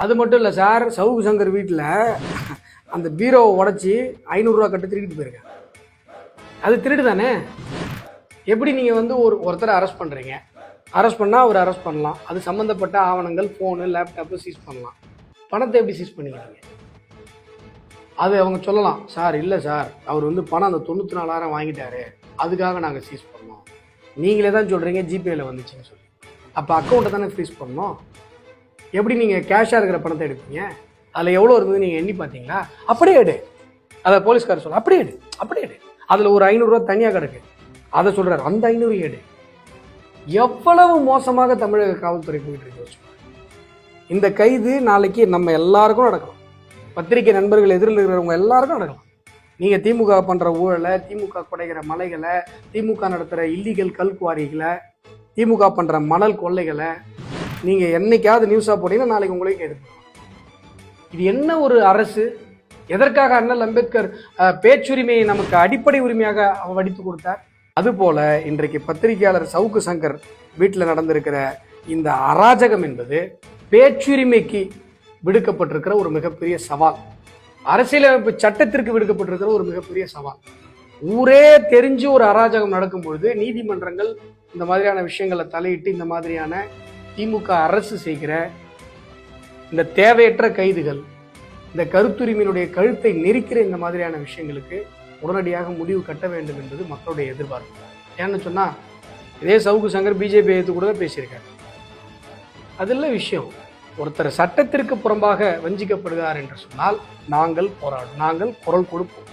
அது மட்டும் இல்லை சார், சவுக்கு சங்கர் வீட்டில் அந்த பீரோவை உடச்சி 500 ரூபா கட்டு திருடிட்டு போயிருக்கேன். அது திருடு தானே? எப்படி நீங்கள் வந்து ஒருத்தரை அரெஸ்ட் பண்ணுறீங்க, அரெஸ்ட் பண்ணால் அவர் அரெஸ்ட் பண்ணலாம், அது சம்மந்தப்பட்ட ஆவணங்கள், ஃபோனு, லேப்டாப்பு சீஸ் பண்ணலாம். பணத்தை எப்படி சீஸ் பண்ணிக்கிறீங்க? அது அவங்க சொல்லலாம், சார் இல்லை சார், அவர் வந்து பணம் அந்த 94,000 வாங்கிட்டாரு, அதுக்காக நாங்கள் சீஸ் பண்ணோம். நீங்களே தான் சொல்கிறீங்க ஜிபேயில் வந்துச்சுன்னு சொல்லி. அப்போ அக்கௌண்ட்டை தானே ஃப்ரீஸ் பண்ணோம். எப்படி நீங்கள் கேஷாக இருக்கிற பணத்தை எடுப்பீங்க? அதில் எவ்வளோ இருந்தது நீங்கள் எண்ணி பார்த்தீங்களா? அப்படியே எடு. அதை போலீஸ்காரர் சொல்ல, அப்படியே எடு, அப்படியே எடு. அதில் ஒரு 500 ரூபா தனியாக கிடக்கு, அதை சொல்கிறார், அந்த 500 எடு. எவ்வளவு மோசமாக தமிழக காவல்துறை போயிட்டு இருக்கு. இந்த கைது நாளைக்கு நம்ம எல்லாருக்கும் நடக்கலாம். பத்திரிகை நண்பர்கள் எதிரில் இருக்கிறவங்க எல்லாருக்கும் நடக்கலாம். நீங்கள் திமுக பண்ணுற ஊழலை, திமுக குடைகிற மலைகளை, திமுக நடத்துகிற இல்லீகல் கல்குவாரிகளை, திமுக பண்ணுற மணல் கொள்ளைகளை நீங்கள் என்னைக்காவது நியூஸாக போட்டீங்கன்னா நாளைக்கு உங்களையும் கைது பண்ணுவாங்க. இது என்ன ஒரு அரசு? எதற்காக அண்ணல் அம்பேத்கர் பேச்சுரிமையை நமக்கு அடிப்படை உரிமையாக வடித்து கொடுத்தார்? அதுபோல இன்றைக்கு பத்திரிகையாளர் சவுக்கு சங்கர் வீட்டில் நடந்திருக்கிற இந்த அராஜகம் என்பது பேச்சுரிமைக்கு விடுக்கப்பட்டிருக்கிற ஒரு மிகப்பெரிய சவால், அரசியலமைப்பு சட்டத்திற்கு விடுக்கப்பட்டிருக்கிற ஒரு மிகப்பெரிய சவால். ஊரே தெரிஞ்சு ஒரு அராஜகம் நடக்கும் பொழுது நீதிமன்றங்கள் இந்த மாதிரியான விஷயங்களை தலையிட்டு இந்த மாதிரியான திமுக அரசு செய்கிற இந்த தேவையற்ற கைதுகள், இந்த கருத்துரிமையினுடைய கழுத்தை நெரிக்கிற இந்த மாதிரியான விஷயங்களுக்கு உடனடியாக முடிவு கட்ட வேண்டும் என்பது மக்களுடைய எதிர்பார்ப்பு. ஏன்னு சொன்னால், இதே சவுக்கு சங்கர் பிஜேபி எடுத்து கூட பேசியிருக்காரு. அது இல்லை விஷயம். ஒருத்தர் சட்டத்திற்கு புறம்பாக வஞ்சிக்கப்படுகிறார் என்று சொன்னால் நாங்கள் போராடும், நாங்கள் குரல் கொடுப்போம்.